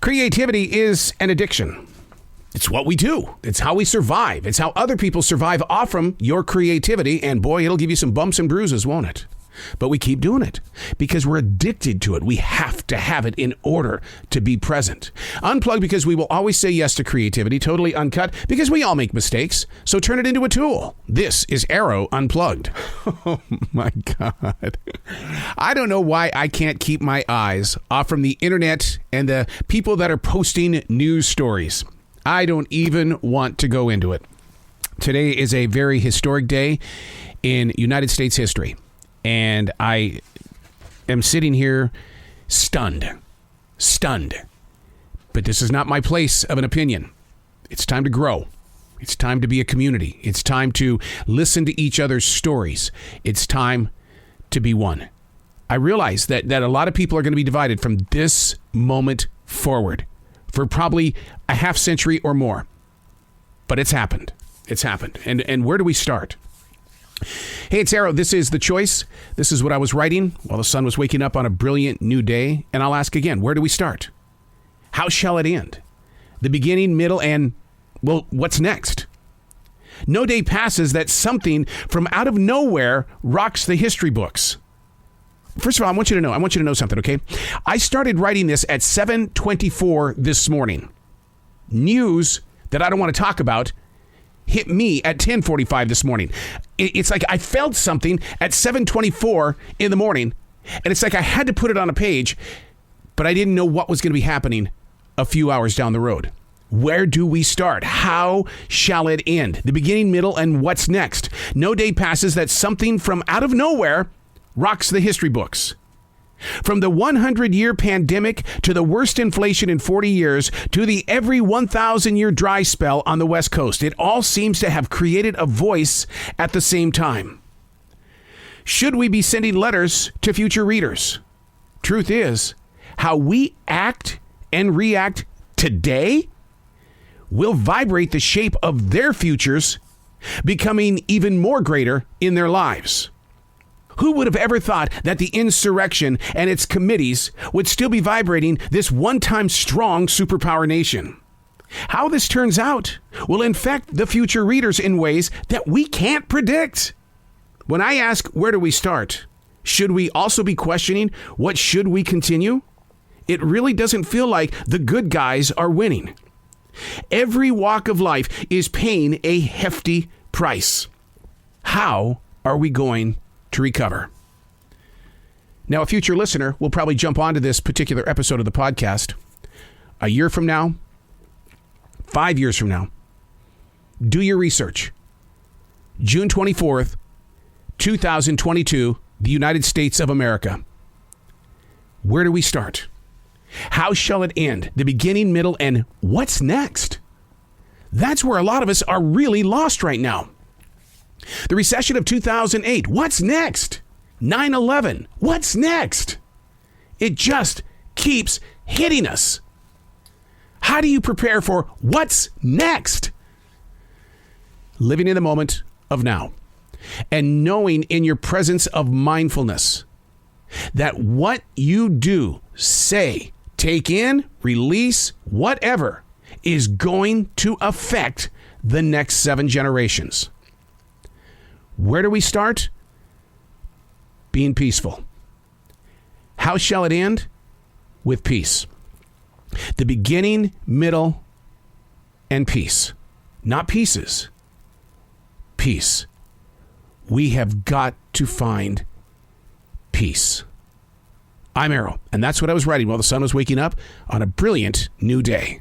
Creativity is an addiction. It's what we do. It's how we survive. It's how other people survive off from your creativity. And boy, it'll give you some bumps and bruises, won't it? But we keep doing it because we're addicted to it. We have to have it in order to be present. Unplugged because we will always say yes to creativity. Totally Uncut because we all make mistakes. So turn it into a tool. This is Arroe Unplugged. Oh my God. I don't know why I can't keep my eyes off from the internet and the people that are posting news stories. I don't even want to go into it. Today is a very historic day in United States history. And I am sitting here stunned. But this is not my place of an opinion. It's time to grow. It's time to be a community. It's time to listen to each other's stories. It's time to be one. I realize that a lot of people are going to be divided from this moment forward for probably a half century or more. But it's happened. It's happened. And where do we start? Hey, it's Arroe. This is The Choice. This is what I was writing while the sun was waking up on a brilliant new day. And I'll ask again, where do we start? How shall it end? The beginning, middle, and, well, what's next? No day passes that something from out of nowhere rocks the history books. First of all, I want you to know something, okay? I started writing this at 7:24 this morning. News that I don't want to talk about hit me at 10:45 this morning. It's like I felt something at 7:24 in the morning, and it's like I had to put it on a page, but I didn't know what was going to be happening a few hours down the road. Where do we start? How shall it end? The beginning, middle, and what's next? No day passes that something from out of nowhere rocks the history books. From the 100-year pandemic to the worst inflation in 40 years to the every 1,000-year dry spell on the West Coast, it all seems to have created a voice at the same time. Should we be sending letters to future readers? Truth is, how we act and react today will vibrate the shape of their futures, becoming even more greater in their lives. Who would have ever thought that the insurrection and its committees would still be vibrating this one-time strong superpower nation? How this turns out will infect the future readers in ways that we can't predict. When I ask, where do we start? Should we also be questioning what should we continue? It really doesn't feel like the good guys are winning. Every walk of life is paying a hefty price. How are we going to recover? Now, a future listener will probably jump onto this particular episode of the podcast a year from now, 5 years from now. Do your research. June 24th, 2022, the United States of America. Where do we start? How shall it end? The beginning, middle, and what's next? That's where a lot of us are really lost right now. The recession of 2008, what's next? 9/11, what's next? It just keeps hitting us. How do you prepare for what's next? Living in the moment of now and knowing in your presence of mindfulness that what you do, say, take in, release, whatever, is going to affect the next 7 generations. Where do we start? Being peaceful. How shall it end? With peace. The beginning, middle, and peace. Not pieces. Peace. We have got to find peace. I'm Arroe, and that's what I was writing while the sun was waking up on a brilliant new day.